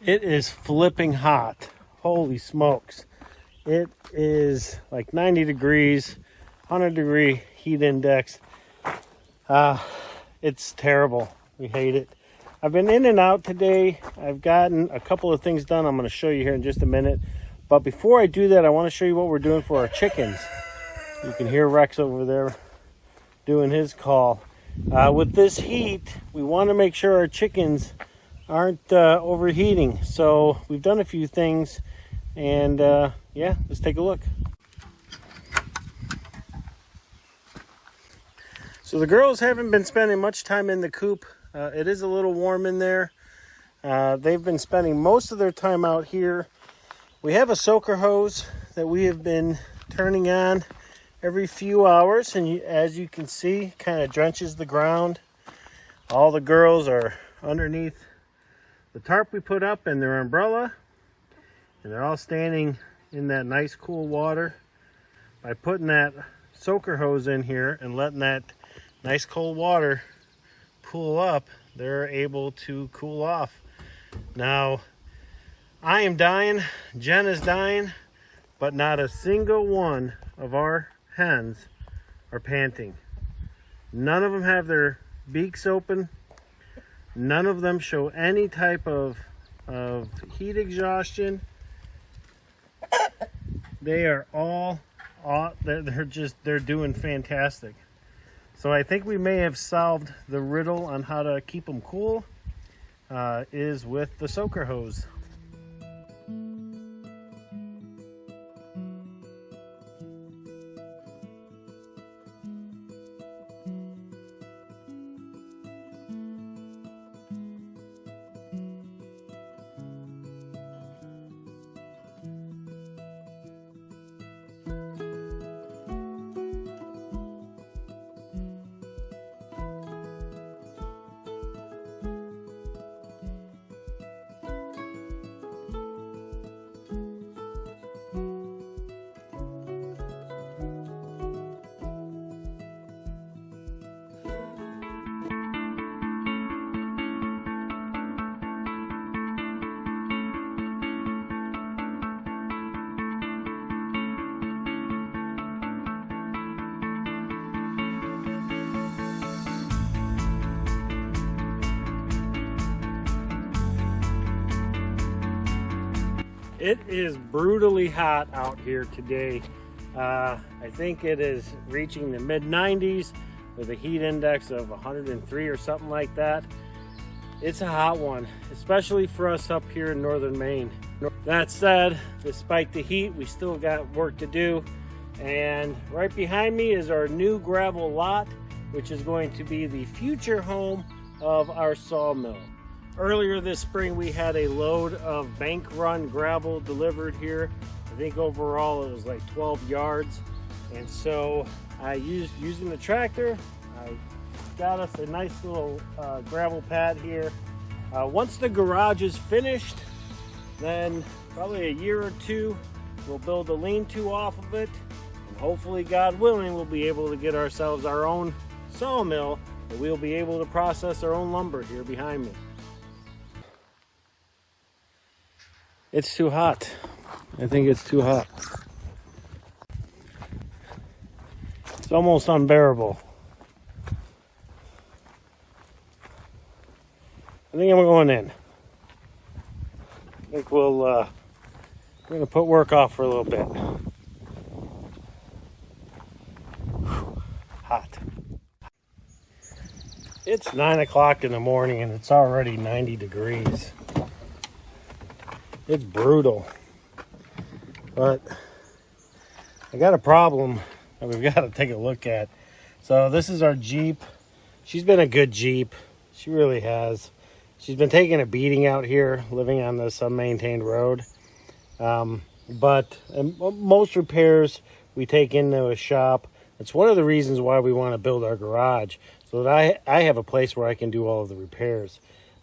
It is flipping hot. Holy smokes. It is like 90 degrees, 100-degree heat index. It's terrible. We hate it. I've been in and out today. I've gotten a couple of things done I'm going to show you here in just a minute. But before I do that, I want to show you what we're doing for our chickens. You can hear Rex over there doing his call. With this heat, we want to make sure our chickens aren't overheating. So we've done a few things, and yeah, let's take a look. So the girls haven't been spending much time in the coop. It is a little warm in there. They've been spending most of their time out here. We have a soaker hose that we have been turning on every few hours, and as you can see, kind of drenches the ground. All the girls are underneath the tarp we put up and their umbrella, and they're all standing in that nice cool water. By putting that soaker hose in here and letting that nice cold water cool up, they're able to cool off. Now, I am dying, Jen is dying, but not a single one of our hens are panting. None of them have their beaks open. None of them show any type of heat exhaustion. They are all they're doing fantastic. So I think we may have solved the riddle on how to keep them cool, is with the soaker hose. It is brutally hot out here today. I think it is reaching the mid-90s with a heat index of 103 or something like that. It's a hot one, especially for us up here in northern Maine. That said, despite the heat, we still got work to do. And right behind me is our new gravel lot, which is going to be the future home of our sawmill. Earlier this spring, we had a load of bank run gravel delivered here. I think overall it was like 12 yards. And so I using the tractor, I got us a nice little gravel pad here. Once the garage is finished, then probably a year or two, we'll build a lean-to off of it. And hopefully, God willing, we'll be able to get ourselves our own sawmill, and we'll be able to process our own lumber here behind me. It's too hot. I think it's too hot. It's almost unbearable. I think I'm going in. I think we're going to put work off for a little bit. Whew, hot. It's 9 o'clock in the morning and it's already 90 degrees. It's brutal, but I got a problem that we've got to take a look at. So this is our Jeep. She's been a good Jeep. She really has. She's been taking a beating out here, living on this unmaintained road. But most repairs we take into a shop. It's one of the reasons why we want to build our garage, so that I have a place where I can do all of the repairs.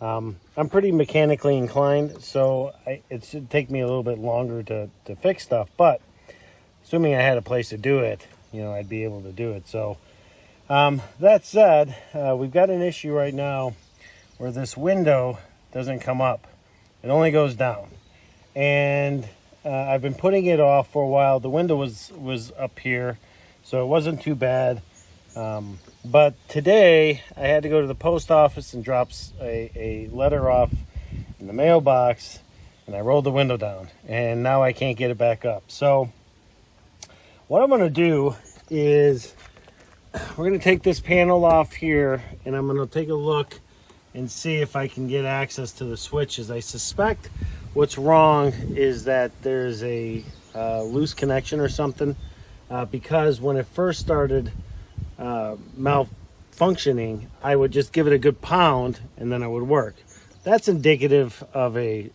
I'm pretty mechanically inclined, so it should take me a little bit longer to fix stuff, but assuming I had a place to do it, I'd be able to do it. So that said, we've got an issue right now where this window doesn't come up. It only goes down. And I've been putting it off for a while. The window was up here, so it wasn't too bad. But today I had to go to the post office and drop a letter off in the mailbox, and I rolled the window down, and now I can't get it back up. So what I'm going to do is we're going to take this panel off here, and I'm going to take a look and see if I can get access to the switches. I suspect what's wrong is that there's a loose connection or something, because when it first started malfunctioning, I would just give it a good pound and then it would work. That's indicative of a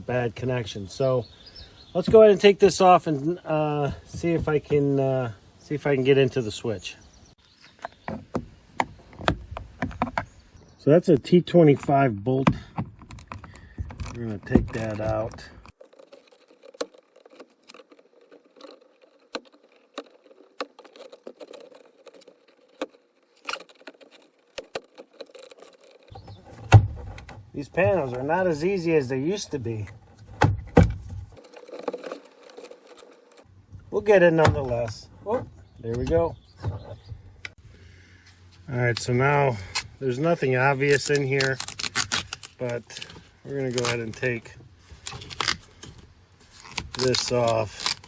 bad connection. So let's go ahead and take this off and see if I can get into the switch. So that's a T25 bolt. We're going to take that out. These panels are not as easy as they used to be. We'll get it nonetheless. Oh, there we go. All right, so now there's nothing obvious in here, but we're gonna go ahead and take this off.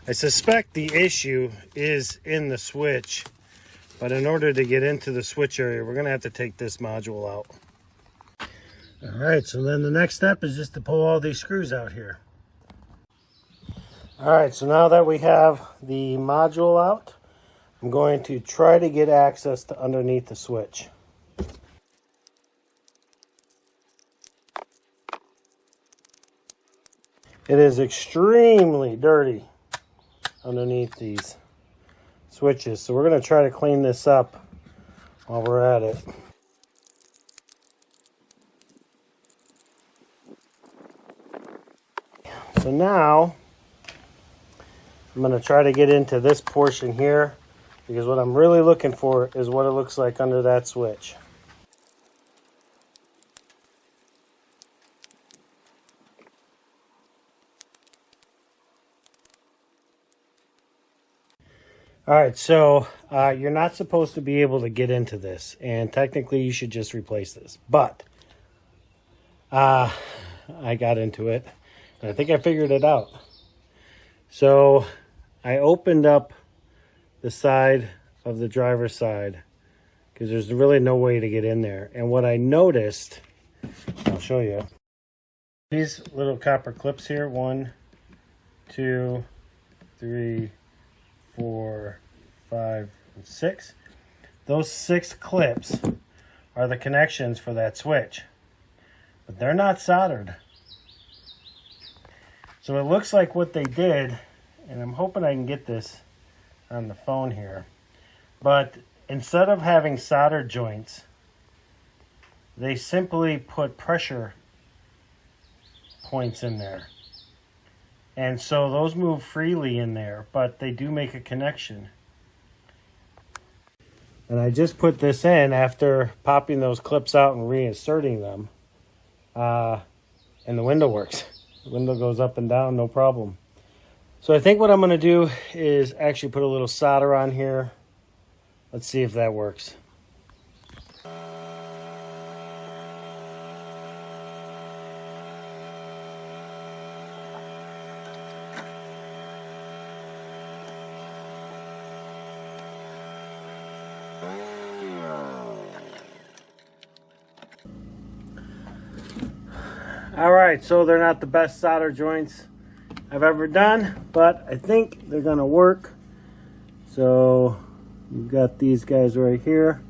I suspect the issue is in the switch, but in order to get into the switch area, we're gonna have to take this module out. All right, so then the next step is just to pull all these screws out here. All right, so now that we have the module out, I'm going to try to get access to underneath the switch. It is extremely dirty underneath these switches, so we're going to try to clean this up while we're at it. So now I'm going to try to get into this portion here, because what I'm really looking for is what it looks like under that switch. All right, so you're not supposed to be able to get into this, and technically you should just replace this. But I got into it, and I think I figured it out. So I opened up the side of the driver's side because there's really no way to get in there. And what I noticed, I'll show you. These little copper clips here, 1, 2, 3, 4, 5, and 6. Those 6 clips are the connections for that switch, but they're not soldered. So it looks like what they did, and I'm hoping I can get this on the phone here, but instead of having solder joints, they simply put pressure points in there. And so those move freely in there, but they do make a connection. And I just put this in after popping those clips out and reinserting them, and the window works. The window goes up and down, no problem. So I think what I'm going to do is actually put a little solder on here. Let's see if that works. All right, so they're not the best solder joints I've ever done, but I think they're gonna work. So we've got these guys right here.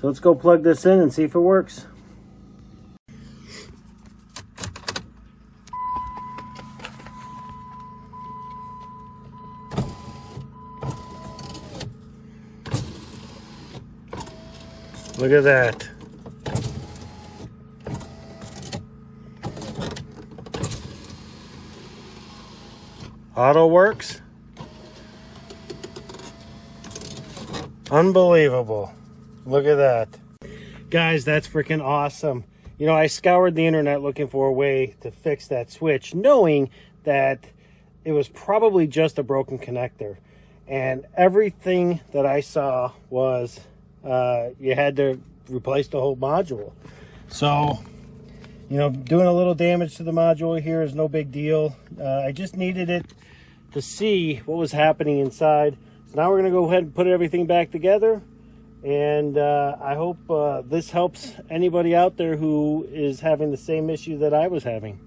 So let's go plug this in and see if it works. Look at that. Auto works. Unbelievable. Look at that. Guys, that's freaking awesome. you know, I scoured the internet looking for a way to fix that switch, knowing that it was probably just a broken connector. And everything that I saw was you had to replace the whole module. So, you know, doing a little damage to the module here is no big deal. I just needed it to see what was happening inside. So now we're going to go ahead and put everything back together. And I hope this helps anybody out there who is having the same issue that I was having.